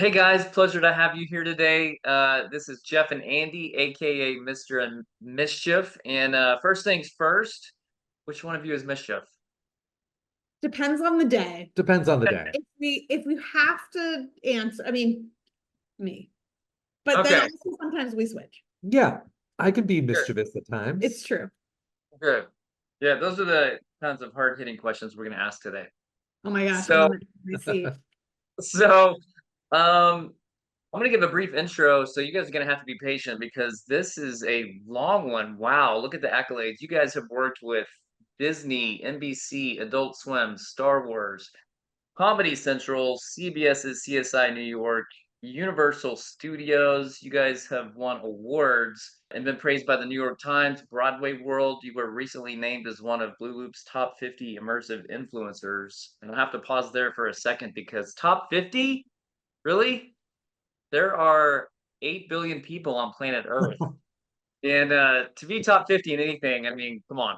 Hey guys, pleasure to have you here today. This is Jeff and Andy, aka Mr. and Mischief. And first things first, which one of you is Mischief? Depends on the day. Depends on the day. If we have to answer, I mean, me. But then Okay, also sometimes we switch. Yeah, I can be sure, mischievous at times. It's true. good. Yeah, those are the kinds of hard-hitting questions we're going to ask today. Oh my gosh, I'm So, on my seat. so I'm going to give a brief intro, so you guys are going to have to be patient because this is a long one. Wow, look at the accolades. You guys have worked with Disney, NBC, Adult Swim, Star Wars, Comedy Central, CBS's CSI New York, Universal Studios. You guys have won awards and been praised by the New York Times, Broadway World. You were recently named as one of Blooloop's top 50 immersive influencers. And I'll have to pause there for a second because top 50? Really? There are 8 billion people on planet Earth. And to be top 50 in anything, I mean, come on.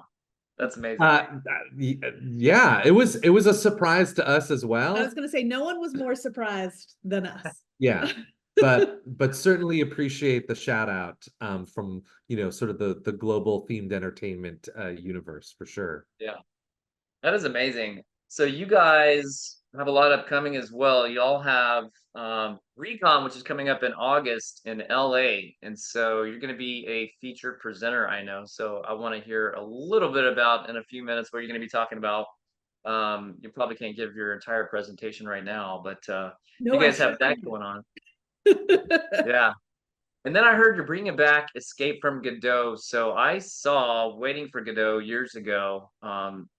That's amazing. Uh, yeah, it was a surprise to us as I was well. gonna say no one was more surprised than us. Yeah, but certainly appreciate the shout out from sort of the global themed entertainment universe for sure. Yeah. That is amazing. So you guys have a lot upcoming as well. Y'all have RECON, which is coming up in August in LA. And so you're going to be a featured presenter, I know. So I want to hear a little bit about in a few minutes what you're going to be talking about. You probably can't give your entire presentation right now, but you No, I guys sure have that can. going on. Yeah. And then I heard you're bringing back Escape from Godot. So I saw Waiting for Godot years ago.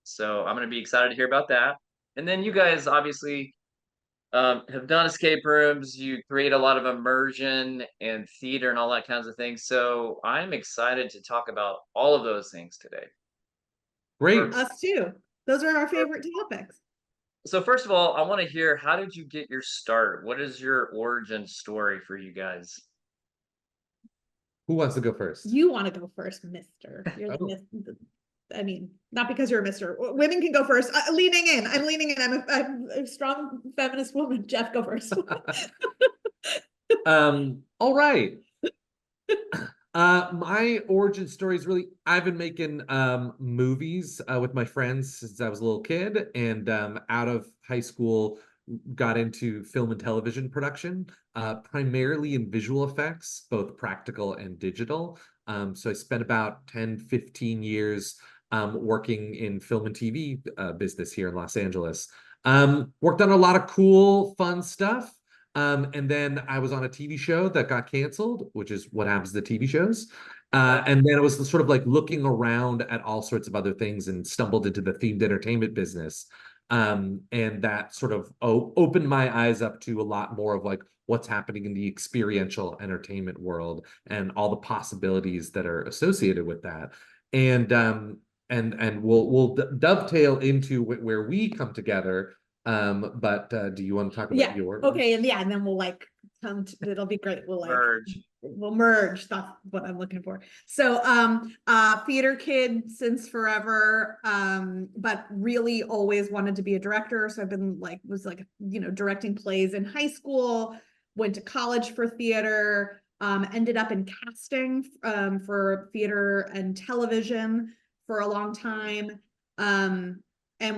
So I'm going to be excited to hear about that. And then you guys obviously have done escape rooms. You create a lot of immersion and theater and all that kinds of things. So I'm excited to talk about all of those things today. Great. Perfect. Us too. Those are our favorite topics. So first of all, I want to hear, how did you get your start? What is your origin story for you guys? Who wants to go first? You want to go first, Mister. You're the Oh. I mean, not because you're a Mister. Women can go first. Leaning in. I'm leaning in. I'm a strong feminist woman. Jeff, go first. All right. My origin story is really, I've been making movies with my friends since I was a little kid, and out of high school got into film and television production, primarily in visual effects, both practical and digital. So I spent about 10, 15 years working in film and TV business here in Los Angeles. Worked on a lot of cool, fun stuff. And then I was on a TV show that got canceled, which is what happens to TV shows. And then it was sort of like looking around at all sorts of other things and stumbled into the themed entertainment business. And that sort of opened my eyes up to a lot more of like what's happening in the experiential entertainment world and all the possibilities that are associated with that. And we'll dovetail into where we come together. But do you want to talk about Yeah. your? Okay. And yeah, and then we'll like come to, it'll be great. Merge. We'll merge. That's what I'm looking for. So theater kid since forever. But really always wanted to be a director. So I've been was directing plays in high school, went to college for theater, ended up in casting for theater and television for a long time. And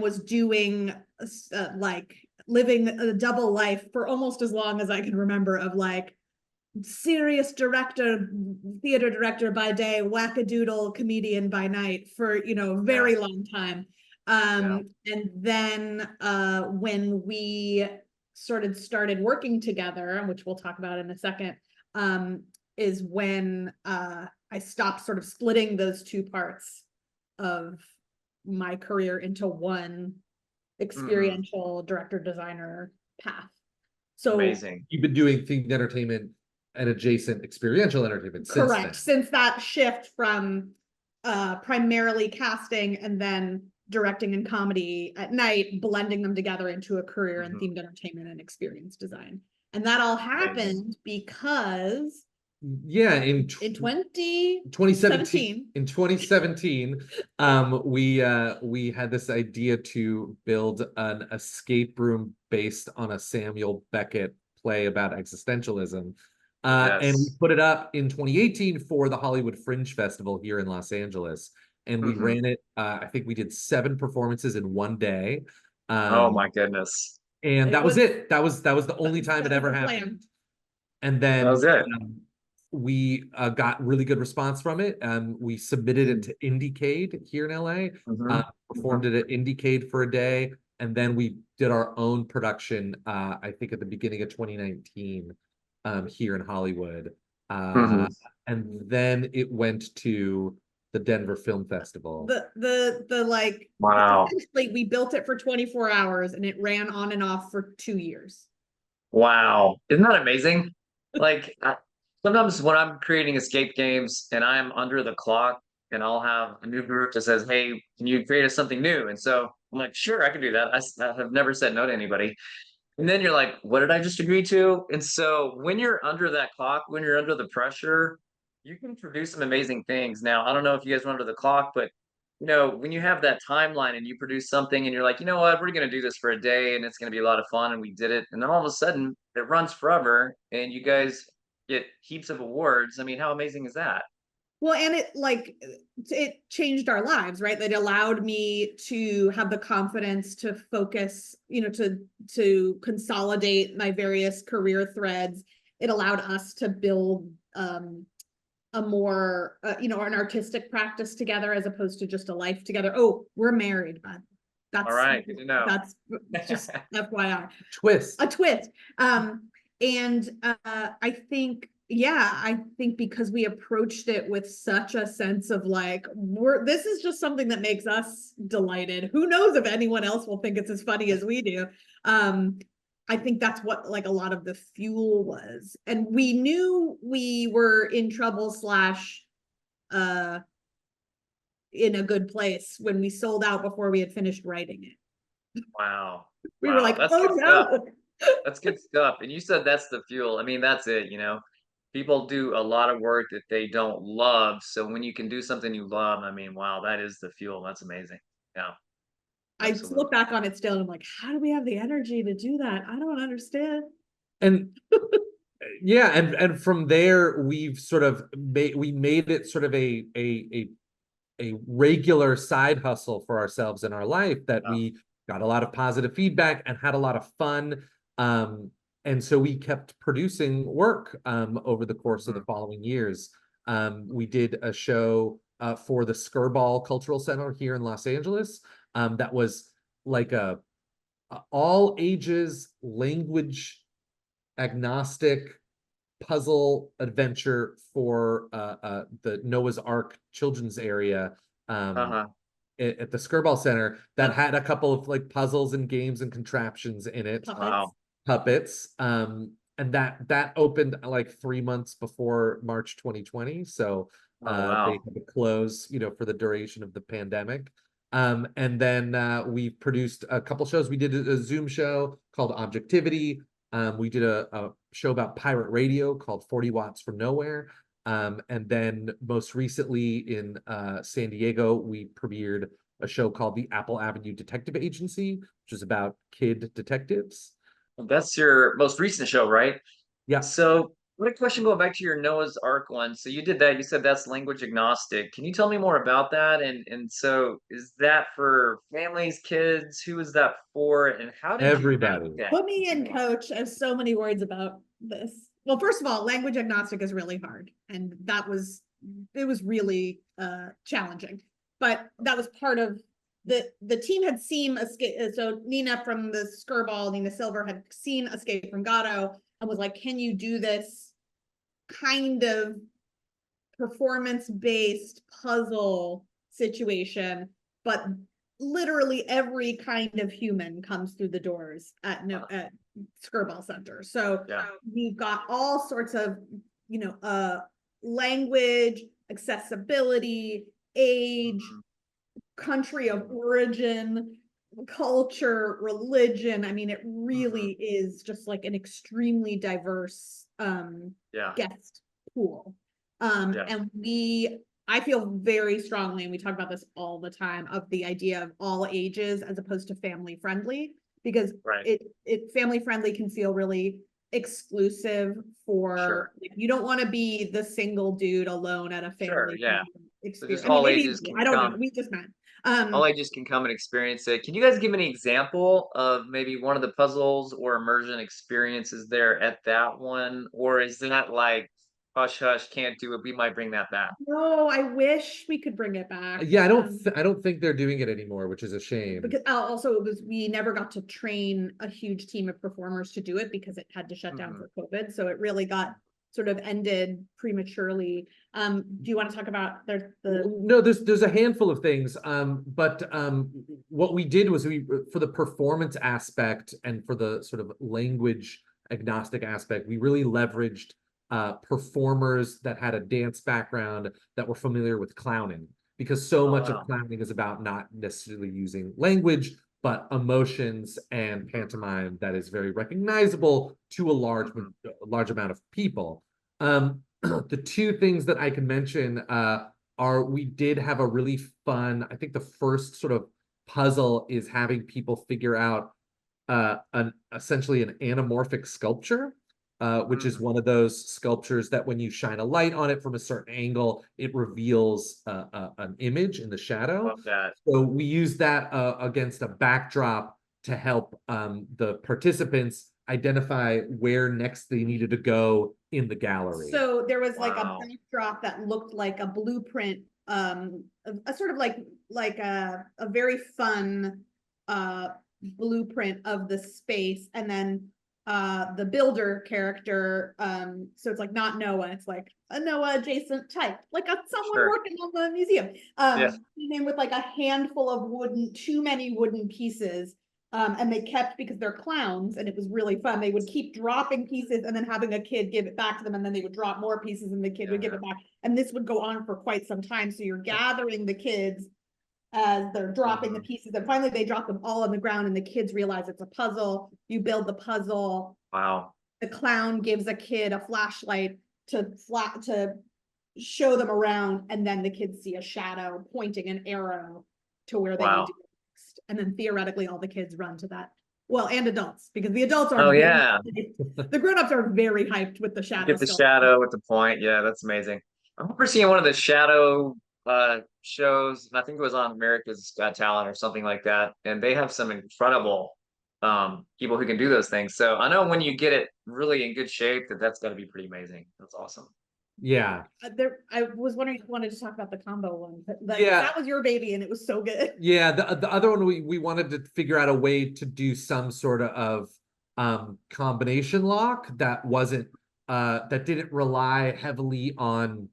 was doing living a double life for almost as long as I can remember, of like serious director, theater director by day, wackadoodle comedian by night for a very long time. And then when we started working together, which we'll talk about in a second, is when I stopped sort of splitting those two parts of my career into one experiential director designer path. So Amazing. You've been doing themed entertainment and adjacent experiential entertainment since then. correct, since that shift from primarily casting and then directing and comedy at night, blending them together into a career in themed entertainment and experience design. And that all happened because Yeah, in 2017 in 2017, we had this idea to build an escape room based on a Samuel Beckett play about existentialism. And we Yes. put it up in 2018 for the Hollywood Fringe Festival here in Los Angeles. And we Mhm. ran it, I think we did 7 performances in one day. Oh Um, my goodness. and It that was was it. That was the only time it that was ever the happened. plan. And That was then it. we got really good response from it. We submitted it to Indiecade here in LA, Mhm. performed it at Indiecade for a day, and then we did our own production, I think at the beginning of 2019, here in Hollywood. Mhm. And then it went to the Denver Film Festival. The like Wow. essentially we built it for 24 hours and it ran on and off for 2 years. Wow. Isn't that amazing? Like, sometimes when I'm creating escape games and I'm under the clock and I'll have a new group that says, "Hey, can you create us something new?" And so I'm like, "Sure, I can do that." I have never said no to anybody. And then you're like, "What did I just agree to?" And so when you're under that clock, when you're under the pressure, you can produce some amazing things. Now, I don't know if you guys were under the clock, but when you have that timeline and you produce something and you're like, you know what, we're going to do this for a day and it's going to be a lot of fun and we did it. And then all of a sudden it runs forever and you guys get heaps of awards. I mean, how amazing is that? Well, and it changed our lives, right? That allowed me to have the confidence to focus, to consolidate my various career threads. It allowed us to build a more, an artistic practice together as opposed to just a life together. Oh, we're married, but All right. Good to know. that's just FYI. Twist. A twist. And I think, yeah, I think because we approached it with such a sense of like, this is just something that makes us delighted. Who knows if anyone else will think it's as funny as we do. I think that's what like a lot of the fuel was. And we knew we were in trouble slash in a good place when we sold out before we had finished writing it. Wow. We were Wow. like, That's oh good stuff. no. That's good stuff. And you said that's the fuel. I mean, that's it. People do a lot of work that they don't love. So when you can do something you love, I mean, wow, that is the fuel. That's amazing. Yeah, I absolutely. look back on it still and I'm like, how do we have the energy to do that? I don't understand. And yeah, and from there we've sort of made it sort of a regular side hustle for ourselves in our life that Oh, we got a lot of positive feedback and had a lot of fun. And so we kept producing work over the course of the following years. We did a show for the Skirball Cultural Center here in Los Angeles that was like a all ages language agnostic puzzle adventure for the Noah's Ark children's area um, uh-huh. at the Skirball Center that had a couple of like puzzles and games and contraptions in it, Puppets. Wow. puppets. And that opened like 3 months before March 2020. So Oh, they wow. had to close, for the duration of the pandemic. And then we've produced a couple shows. We did a Zoom show called Objectivity. We did a show about pirate radio called 40 Watts from Nowhere. And then most recently in San Diego, we premiered a show called the Apple Avenue Detective Agency, which is about kid detectives. That's your most recent show, right? Yeah, So, what a question going back to your Noah's Ark one. So you did that. You said that's language agnostic. Can you tell me more about that? And so is that for families, kids? Who is that for? And how did you make everybody. that? Put me in, coach. I have so many words about this. Well, first of all, language agnostic is really hard. And it was really challenging. But that was part of the team had seen Escape. So Nina from the Skirball, Nina Silver had seen Escape from Godot and was like, can you do this kind of performance-based puzzle situation, but literally every kind of human comes through the doors at Skirball Center. So Yeah. we've got all sorts of, language, accessibility, age, Mhm. country of origin, culture, religion. I mean, it really is just like an extremely diverse Yeah. guest pool. Yeah. And I feel very strongly, and we talk about this all the time, of the idea of all ages as opposed to family friendly, because Right. it family friendly can feel really exclusive for, Sure. like, you don't want to be the single dude alone at a Sure, family yeah. So experience. just I mean, all maybe ages can I don't know. come. We just met. All ages can come and experience it. Can you guys give me an example of maybe one of the puzzles or immersion experiences there at that one? Or is that like, hush, hush, can't do it? We might bring that back. No, I wish we could bring it back. Yeah, I don't think they're doing it anymore, which is a shame. Because also it was, we never got to train a huge team of performers to do it because it had to shut down for COVID. So it really got sort of ended prematurely. Do you want to talk about No, there's a handful of things. But what we did was for the performance aspect and for the sort of language agnostic aspect, we really leveraged performers that had a dance background that were familiar with clowning, because so much of clowning is about not necessarily using language, but emotions and pantomime that is very recognizable to a large amount of people. The two things that I can mention are, we did have a really fun, I think the first sort of puzzle is having people figure out essentially an anamorphic sculpture, which is one of those sculptures that when you shine a light on it from a certain angle, it reveals an image in the shadow. Love that. So we used that against a backdrop to help the participants identify where next they needed to go in the gallery. So there was like a backdrop that looked like a blueprint, a sort of like a very fun blueprint of the space, and then the builder character, so it's like not Noah, it's like a Noah adjacent type, like someone working on the museum, came in with like a handful of too many wooden pieces, and they kept, because they're clowns and it was really fun, they would keep dropping pieces and then having a kid give it back to them, and then they would drop more pieces and the kid would give it back, and this would go on for quite some time. So you're gathering the kids as they're dropping the pieces, and finally they drop them all on the ground and the kids realize it's a puzzle. You build the puzzle. Wow. The clown gives a kid a flashlight to show them around, and then the kids see a shadow pointing an arrow to where they need to go next. And then theoretically all the kids run to that. Well, and adults, because the adults are the grown-ups are very hyped with the shadow. Get the shadow with the point. Yeah, that's amazing. I remember seeing one of the shadow shows, and I think it was on America's Got Talent or something like that, and they have some incredible people who can do those things. So I know when you get it really in good shape, that's got to be pretty amazing. That's awesome. Yeah. I was wondering if you wanted to talk about the combo one. That was your baby and it was so good. Yeah, the other one, we wanted to figure out a way to do some sort of combination lock that wasn't that didn't rely heavily on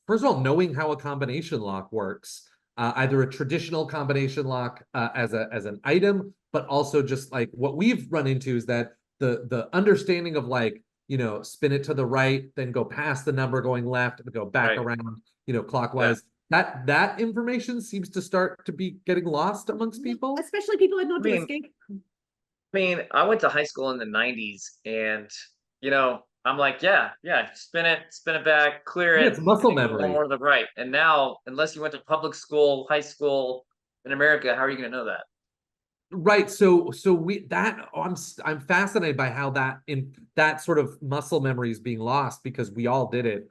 first of all, knowing how a combination lock works, either a traditional combination lock as an item, but also just like what we've run into is that the understanding of like, spin it to the right, then go past the number going left, and go back around, clockwise. That information seems to start to be getting lost amongst people, especially people that know to escape. I mean, I went to high school in the 90s, and I'm like, spin it back, clear it. It's muscle memory. More to the right. And now, unless you went to public school, high school in America, how are you going to know that? Right. So I'm fascinated by how that sort of muscle memory is being lost, because we all did it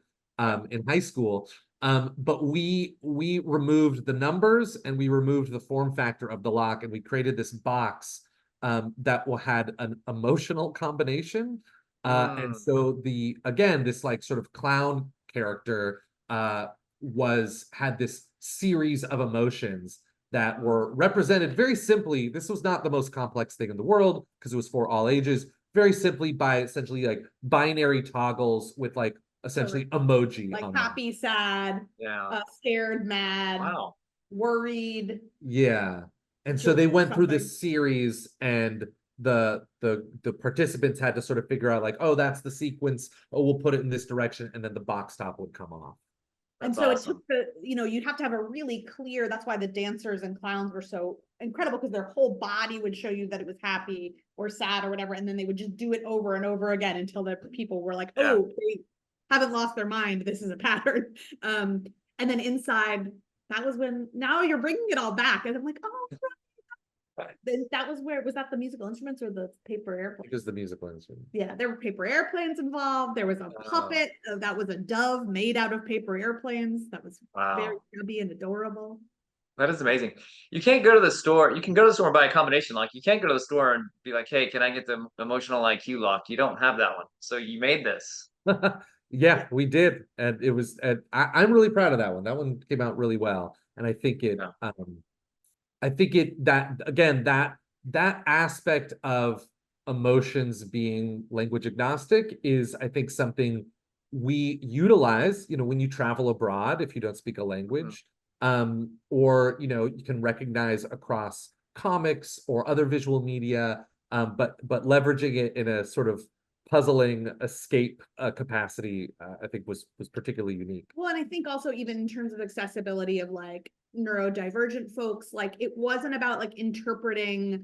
in high school. But we removed the numbers and we removed the form factor of the lock, and we created this box that had an emotional combination. And so this like sort of clown character had this series of emotions that were represented very simply. This was not the most complex thing in the world because it was for all ages, very simply by essentially like binary toggles with like essentially emoji, like happy, sad, scared, mad, worried. Yeah. And so they went through this series, and the participants had to sort of figure out like, oh, that's the sequence, oh, we'll put it in this direction, and then the box top would come off. And so it took you'd have to have a really clear, that's why the dancers and clowns were so incredible, because their whole body would show you that it was happy or sad or whatever, and then they would just do it over and over again until the people were like, oh, they haven't lost their mind, this is a pattern. And then inside, that was when, now you're bringing it all back, and I'm like, oh, That was where, was that the musical instruments or the paper airplanes? Because the musical instrument. Yeah, there were paper airplanes involved. There was a puppet that was a dove made out of paper airplanes. That was very Wow. chubby and adorable. That is amazing. You can't go to the store. You can go to the store and buy a combination lock. You can't go to the store and be like, hey, can I get the emotional IQ lock? You don't have that one. So you made this. Yeah, we did, and it was. And I'm really proud of that one. That one came out really well, and I think it. Yeah. I think it that again that aspect of emotions being language agnostic is, I think, something we utilize. You know, when you travel abroad, if you don't speak a language, or you know, you can recognize across comics or other visual media, but leveraging it in a sort of puzzling escape capacity, I think was particularly unique. Well, and I think also even in terms of accessibility of like neurodivergent folks, like it wasn't about like interpreting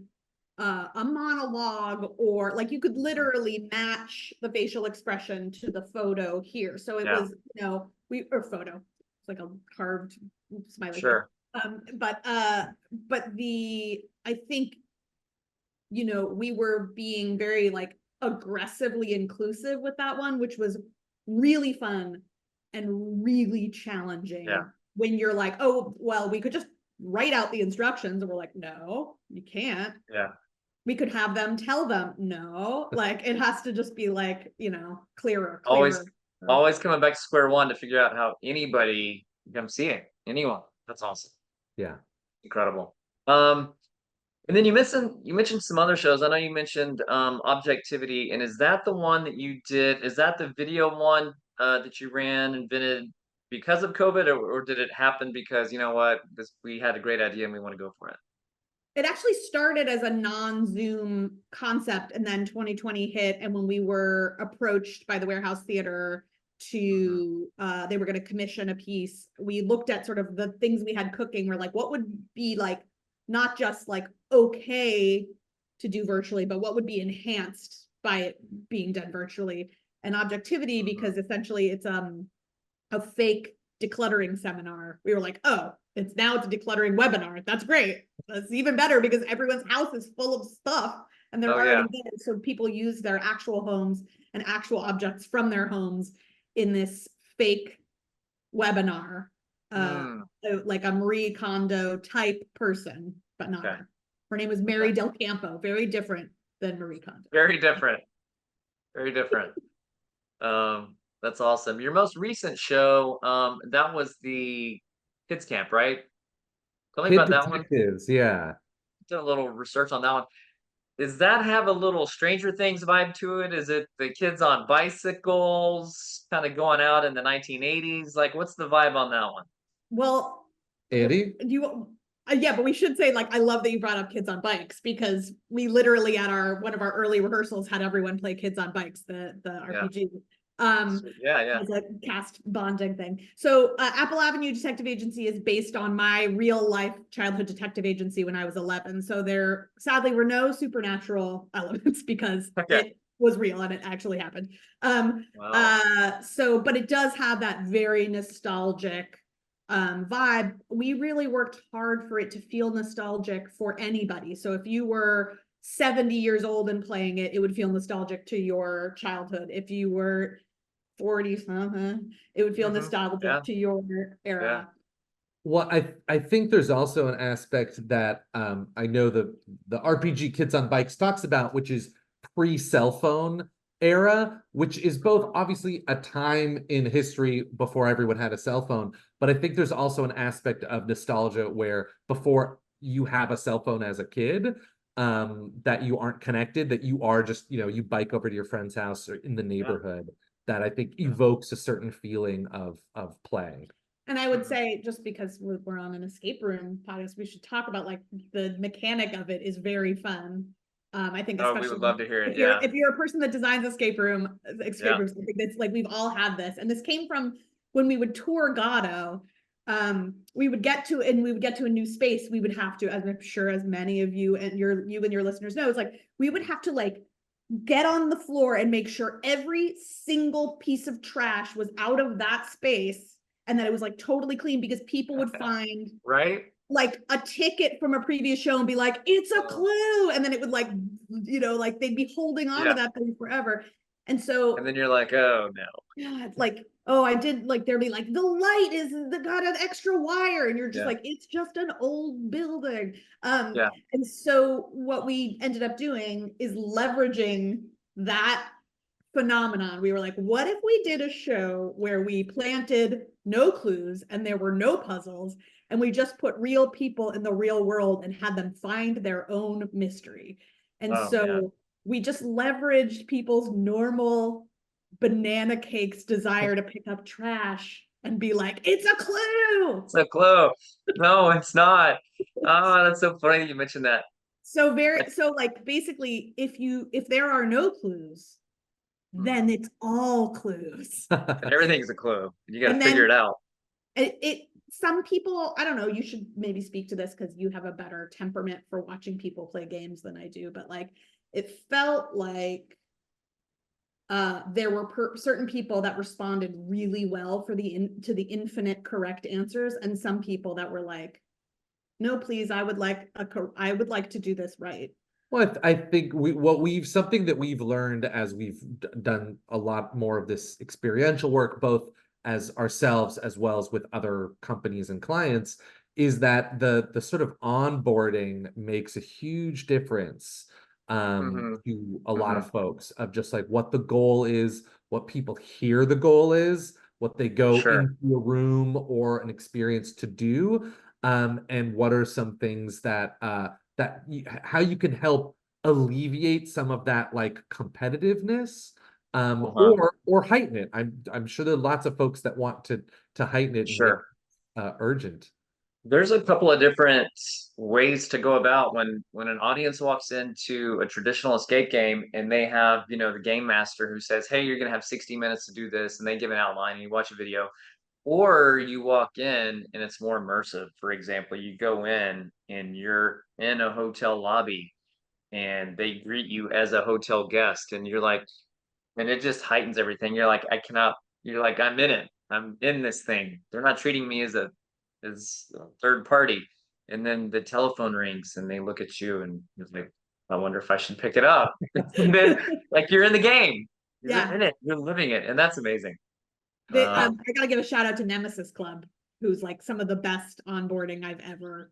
a monologue, or like you could literally match the facial expression to the photo here. So it was, you know, or photo, it's like a carved smiley. Sure. But I think, you know, we were being very like aggressively inclusive with that one, which was really fun and really challenging. Yeah. When you're like, oh, well, we could just write out the instructions, and we're like, no, you can't. Yeah. We could have them tell them no, like it has to just be like, you know, clearer. Always coming back to square one to figure out how anybody can see it. Anyone. That's awesome. Yeah. Incredible. And then you mentioned some other shows. I know you mentioned Objectivity, and is that the one that you did? Is that the video one that you ran, invented because of COVID, or did it happen because, you know what, we had a great idea and we want to go for it? It actually started as a non-Zoom concept, and then 2020 hit, and when we were approached by the Warehouse Theater to they were going to commission a piece, we looked at sort of the things we had cooking. We're like, what would be like not just like okay to do virtually, but what would be enhanced by it being done virtually? And Objectivity, because essentially it's a fake decluttering seminar. We were like, oh, it's a decluttering webinar. That's great. That's even better because everyone's house is full of stuff and they're already there. So people use their actual homes and actual objects from their homes in this fake webinar. Like a Marie Kondo type person, but not her. Her name was Mary Del Campo. Very different than Marie Kondo. Very different. Very different. That's awesome. Your most recent show, that was the kids camp, right? Tell me about that one. Yeah. Did a little research on that one. Does that have a little Stranger Things vibe to it? Is it the kids on bicycles kind of going out in the 1980s? Like, what's the vibe on that one? Well, Andy? Yeah, but we should say, like, I love that you brought up kids on bikes, because we literally at one of our early rehearsals had everyone play Kids on Bikes, the RPG. As a cast bonding thing. So Apple Avenue Detective Agency is based on my real life childhood detective agency when I was 11. So there sadly were no supernatural elements because it was real and it actually happened. But it does have that very nostalgic vibe. We really worked hard for it to feel nostalgic for anybody. So if you were 70 years old and playing it, it would feel nostalgic to your childhood. If you were 40 something, it would feel nostalgic to your era. Well, I think there's also an aspect that I know the RPG Kids on Bikes talks about, which is pre-cell phone era, which is both obviously a time in history before everyone had a cell phone, but I think there's also an aspect of nostalgia where before you have a cell phone as a kid, that you aren't connected, that you are just, you know, you bike over to your friend's house or in the neighborhood, that I think evokes a certain feeling of play. And I would say, just because we're on an escape room podcast, we should talk about like the mechanic of it is very fun. I think especially we would love to hear it. If you're a person that designs escape rooms, I think that's like, we've all had this, and this came from when we would tour Godot. We would get to a new space. We would have to, as I'm sure as many of you and your listeners know, it's like we would have to like get on the floor and make sure every single piece of trash was out of that space and that it was like totally clean, because people would find like a ticket from a previous show and be like, it's a clue. And then it would like, like they'd be holding on to that thing forever. And so, and then you're like, oh no. yeah, it's like, oh, I did like, there'd be like, the light got an extra wire. And you're just like, it's just an old building. And so what we ended up doing is leveraging that phenomenon. We were like, what if we did a show where we planted no clues and there were no puzzles, and we just put real people in the real world and had them find their own mystery? And we just leveraged people's normal banana cakes desire to pick up trash and be like, it's a clue. It's a clue. No, it's not. Oh, that's so funny you mentioned that. So like basically, if there are no clues, then it's all clues. And everything's a clue. You got to figure it out. Some people, I don't know, you should maybe speak to this because you have a better temperament for watching people play games than I do, but like it felt like there were certain people that responded really well to the infinite correct answers, and some people that were like, no, please, I would like to do this right. Well, I think something that we've learned as we've done a lot more of this experiential work, both as ourselves as well as with other companies and clients, is that the sort of onboarding makes a huge difference to a lot of folks, of just like what the goal is, what people hear the goal is, what they go into a room or an experience to do, and what are some things that how you can help alleviate some of that like competitiveness, or heighten it. I'm sure there are lots of folks that want to heighten it and make it urgent. There's a couple of different ways to go about when an audience walks into a traditional escape game and they have, the game master who says, hey, you're going to have 60 minutes to do this, and they give an outline and you watch a video. Or you walk in and it's more immersive. For example, you go in and you're in a hotel lobby and they greet you as a hotel guest, and you're like, and it just heightens everything. You're like, you're like, I'm in it. I'm in this thing. They're not treating me as a third party. And then the telephone rings and they look at you and you're like, I wonder if I should pick it up. And then like you're in the game. You're in it. You're living it. And that's amazing. I gotta give a shout out to Nemesis Club, who's like some of the best onboarding I've ever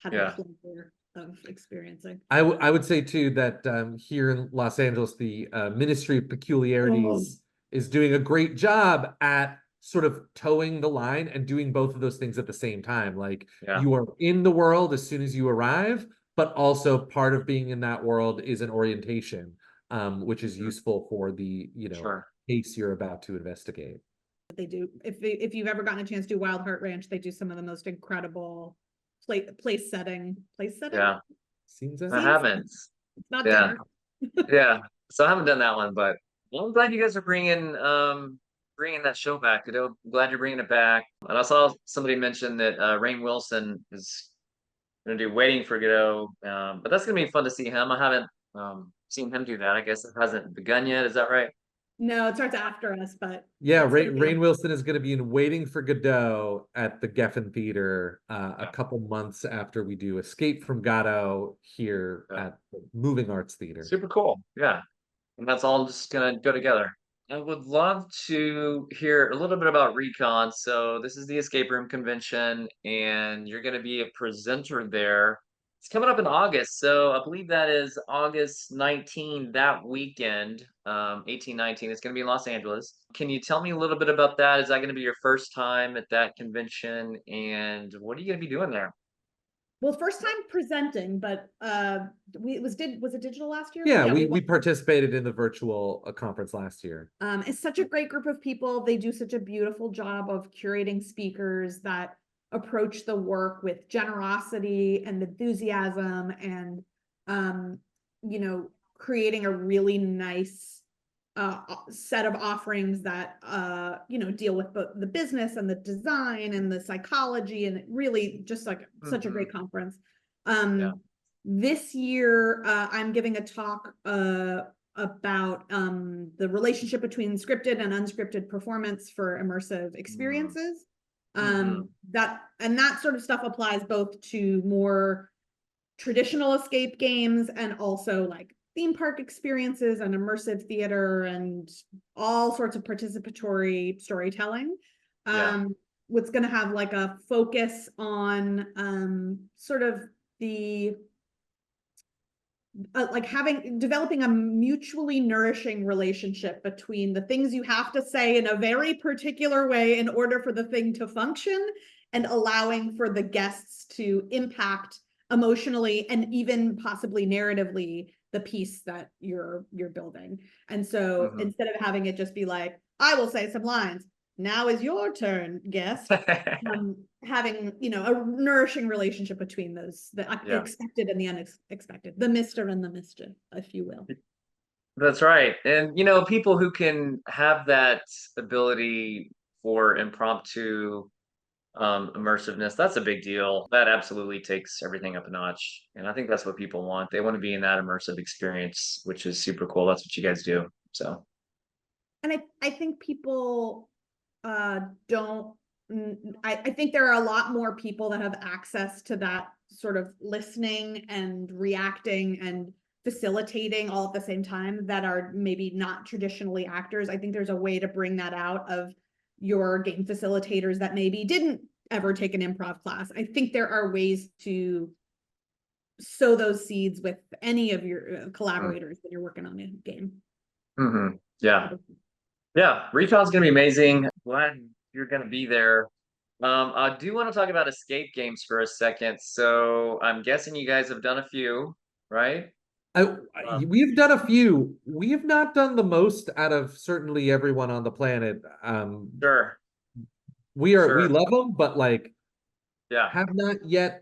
had the pleasure of experiencing. I would say too that here in Los Angeles, the Ministry of Peculiarities is doing a great job at sort of towing the line and doing both of those things at the same time. Like you are in the world as soon as you arrive, but also part of being in that world is an orientation, which is useful for the case you're about to investigate. They do. If you've ever gotten a chance to do Wild Heart Ranch, they do some of the most incredible place setting. Yeah. I haven't. It's not dinner. So I haven't done that one, but I'm glad you guys are bringing that show back. I'm glad you're bringing it back. And I saw somebody mention that Rainn Wilson is going to do Waiting for Godot, but that's going to be fun to see him. I haven't seen him do that. I guess it hasn't begun yet. Is that right? No, it starts after us, but Rainn Wilson is going to be in Waiting for Godot at the Geffen Theater a couple months after we do Escape from Godot here at the Moving Arts Theater. Super cool. Yeah. And that's all just going to go together. I would love to hear a little bit about RECON. So this is the escape room convention, and you're going to be a presenter there. It's coming up in August, so I believe that is August 19, that weekend, 18, 19. It's going to be in Los Angeles. Can you tell me a little bit about that? Is that going to be your first time at that convention? And what are you going to be doing there? Well, first time presenting, but was it digital last year? Yeah, we participated in the virtual conference last year. It's such a great group of people. They do such a beautiful job of curating speakers that approach the work with generosity and enthusiasm, and creating a really nice set of offerings that deal with the business and the design and the psychology, and really just like such a great conference. This year I'm giving a talk about the relationship between scripted and unscripted performance for immersive experiences. That sort of stuff applies both to more traditional escape games and also like theme park experiences and immersive theater and all sorts of participatory storytelling. What's going to have like a focus on sort of the like developing a mutually nourishing relationship between the things you have to say in a very particular way in order for the thing to function, and allowing for the guests to impact emotionally and even possibly narratively the piece that you're building. And so instead of having it just be like, I will say some lines, now is your turn, guest. Having, you know, a nourishing relationship between those, the expected and the unexpected, the Mr. and the Mischief, if you will. That's right. And, you know, people who can have that ability for impromptu immersiveness, that's a big deal. That absolutely takes everything up a notch. And I think that's what people want. They want to be in that immersive experience, which is super cool. That's what you guys do. So, and I think people don't, I think there are a lot more people that have access to that sort of listening and reacting and facilitating all at the same time that are maybe not traditionally actors. I think there's a way to bring that out of your game facilitators that maybe didn't ever take an improv class. I think there are ways to sow those seeds with any of your collaborators that you're working on a game. Yeah. RECON's gonna be amazing. Glad you're gonna be there. I do want to talk about escape games for a second. So I'm guessing you guys have done a few, right? We've done a few. We have not done the most out of certainly everyone on the planet. Sure. We love them, but like, yeah, have not yet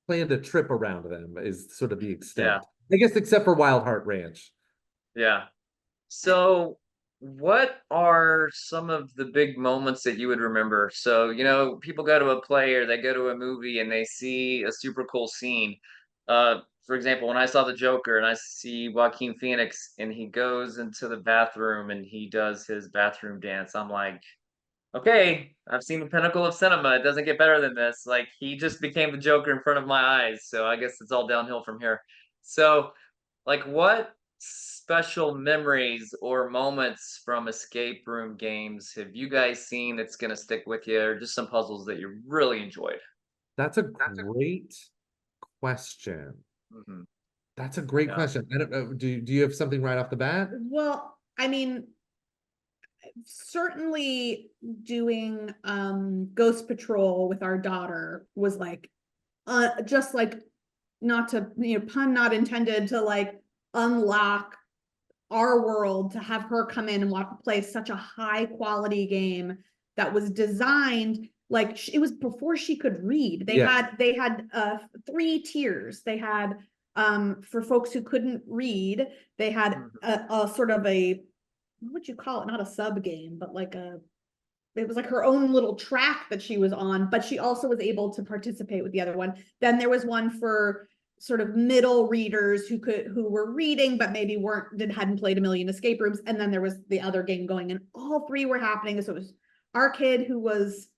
planned a trip around them is sort of the extent. I guess except for Wild Heart Ranch. Yeah. So what are some of the big moments that you would remember? So, you know, people go to a play or they go to a movie and they see a super cool scene. For example, when I saw the Joker and I see Joaquin Phoenix and he goes into the bathroom and he does his bathroom dance, I'm like, okay, I've seen the pinnacle of cinema. It doesn't get better than this. Like, he just became the Joker in front of my eyes. So I guess it's all downhill from here. So, like, what special memories or moments from escape room games have you guys seen that's going to stick with you, or just some puzzles that you really enjoyed? That's a great question. That's a great question. I don't know. Do you have something right off the bat? Well, I mean, certainly doing Ghost Patrol with our daughter was like just like, not to, you know, pun not intended, to like unlock our world, to have her come in and play such a high quality game that was designed like it was before she could read. They had 3 tiers. They had for folks who couldn't read, they had a sort of a, what would you call it? Not a sub game, but like it was like her own little track that she was on, but she also was able to participate with the other one. Then there was one for sort of middle readers who were reading, but maybe hadn't played a million escape rooms. And then there was the other game going, and all 3 were happening. So it was our kid, who was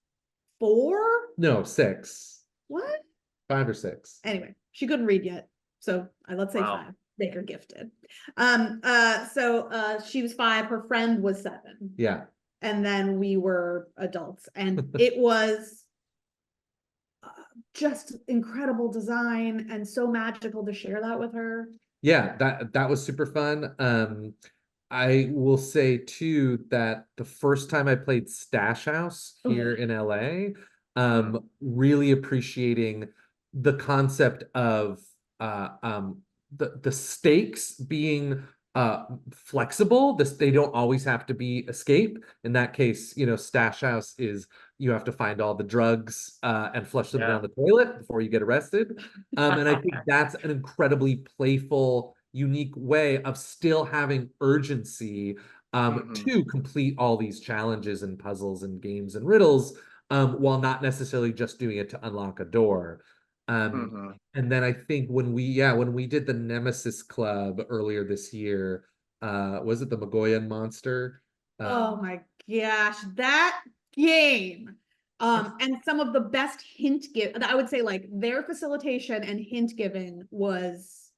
4? No, 6. What? 5 or 6. Anyway, she couldn't read yet. So let's say 5. Make her gifted. So she was 5, her friend was 7. Yeah. And then we were adults, and it was just incredible design and so magical to share that with her. Yeah, that was super fun. I will say too that the first time I played Stash House here in LA, really appreciating the concept of the stakes being flexible. They don't always have to be escape. In that case, you know, Stash House is you have to find all the drugs and flush them down the toilet before you get arrested. And I think that's an incredibly playful, unique way of still having urgency to complete all these challenges and puzzles and games and riddles, while not necessarily just doing it to unlock a door. And then I think when we did the Nemesis Club earlier this year, was it the Magoyan Monster? Oh my gosh, that game. And some of the best hint give, I would say like their facilitation and hint giving was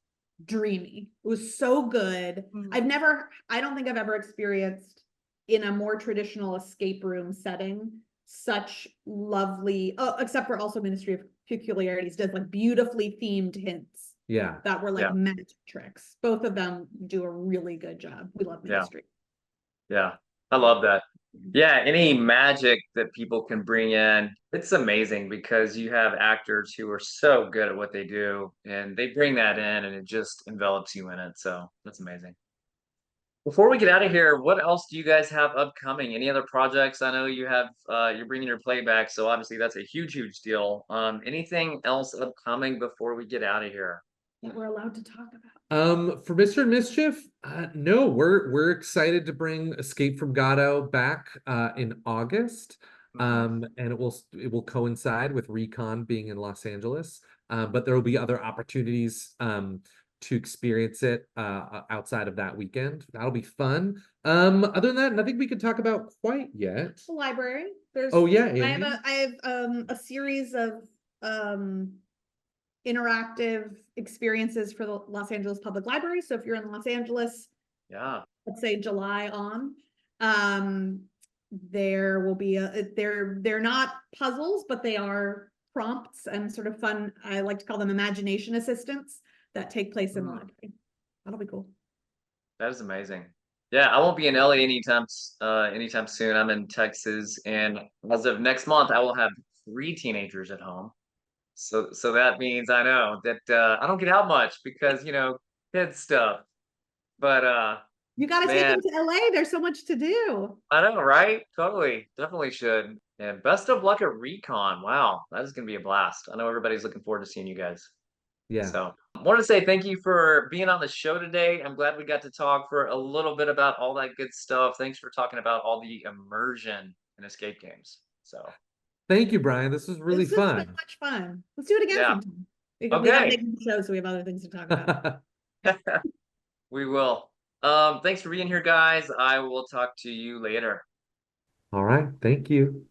dreamy. It was so good. I don't think I've ever experienced in a more traditional escape room setting such lovely, except for also Ministry of Peculiarities does like beautifully themed hints Yeah. that were like magic tricks. Both of them do a really good job. We love Ministry. Yeah, I love that. Yeah, any magic that people can bring in, it's amazing because you have actors who are so good at what they do and they bring that in and it just envelops you in it. So that's amazing. Before we get out of here, what else do you guys have upcoming? Any other projects? I know you have you're bringing your playback, so obviously that's a huge deal. Anything else upcoming before we get out of here? That we're allowed to talk about. For Mr. and Mischief, no, we're excited to bring Escape from Godot back in August. And it will coincide with RECON being in Los Angeles. But there will be other opportunities to experience it outside of that weekend. That'll be fun. Other than that, nothing we can talk about quite yet. The library. There's Andy? I have a series of interactive experiences for the Los Angeles Public Library. So if you're in Los Angeles, let's say July on, there will be they're not puzzles, but they are prompts and sort of fun. I like to call them imagination assistants that take place in the library. That'll be cool. That is amazing. Yeah, I won't be in LA anytime soon. I'm in Texas, and as of next month, I will have 3 teenagers at home. So that means I know that I don't get out much because kids stuff. But you got to take them to LA. There's so much to do. I know, right? Totally, definitely should. And best of luck at RECON. Wow, that is gonna be a blast. I know everybody's looking forward to seeing you guys. Yeah. So I want to say thank you for being on the show today. I'm glad we got to talk for a little bit about all that good stuff. Thanks for talking about all the immersion in escape games. So thank you, Brian. This was really fun. So much fun. Let's do it again sometime. We got big shows, so we have other things to talk about. We will. Thanks for being here, guys. I will talk to you later. All right. Thank you.